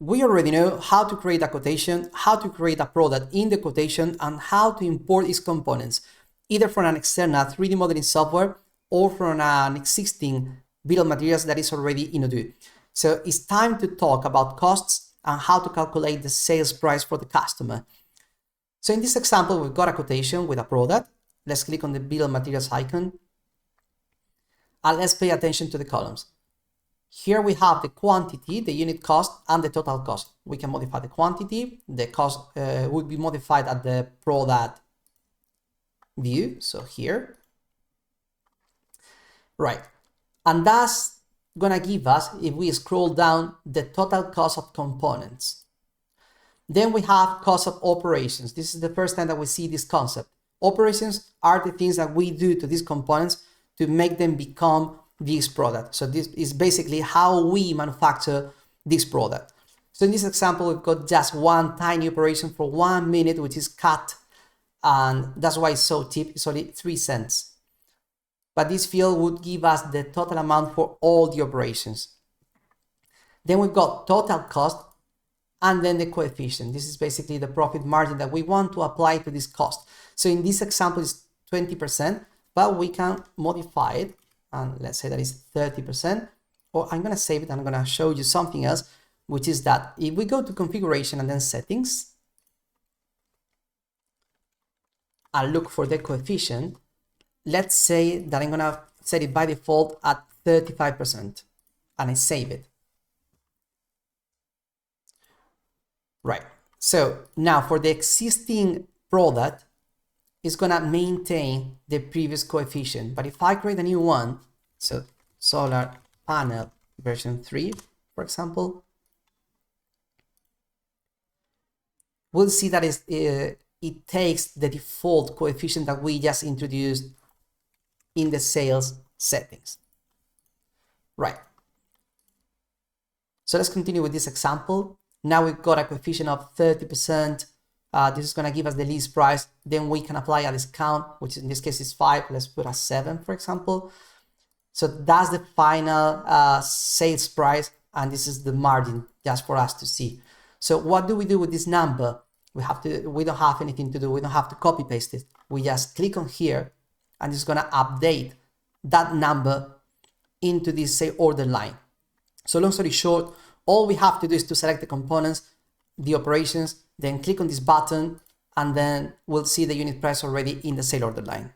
we already know how to create a quotation, how to create a product in the quotation, and how to import its components, either from an external 3D modeling software or from an existing bill of materials that is already in Odoo. So it's time to talk about costs and how to calculate the sales price for the customer. So in this example, we've got a quotation with a product. Let's click on the bill of materials icon. And let's pay attention to the columns. Here we have the quantity, the unit cost, and the total cost. We can modify the quantity. The cost would be modified at the product view, so here. Right, and that's gonna give us, if we scroll down, the total cost of components. Then we have cost of operations. This is the first time that we see this concept. Operations are the things that we do to these components to make them become this product. So this is basically how we manufacture this product. So in this example, we've got just one tiny operation for 1 minute, which is cut. And that's why it's so cheap. It's only 3 cents. But this field would give us the total amount for all the operations. Then we've got total cost and then the coefficient. This is basically the profit margin that we want to apply to this cost. So in this example, it's 20%, but we can modify it. And let's say that is 30%, or I'm going to save it and I'm going to show you something else, which is that if we go to configuration and then settings and look for the coefficient, let's say that I'm going to set it by default at 35% and I save it. Right. So now for the existing product, it's gonna maintain the previous coefficient. But if I create a new one, so solar panel version 3, for example, we'll see that it takes the default coefficient that we just introduced in the sales settings. Right. So let's continue with this example. Now we've got a coefficient of 30%. This is going to give us the list price. Then we can apply a discount, which in this case is 5. Let's put a 7, for example. So that's the final sales price. And this is the margin just for us to see. So what do we do with this number? We don't have anything to do. We don't have to copy paste it. We just click on here and it's going to update that number into this, say, order line. So long story short, all we have to do is to select the components, the operations, then click on this button, and then we'll see the unit price already in the sale order line.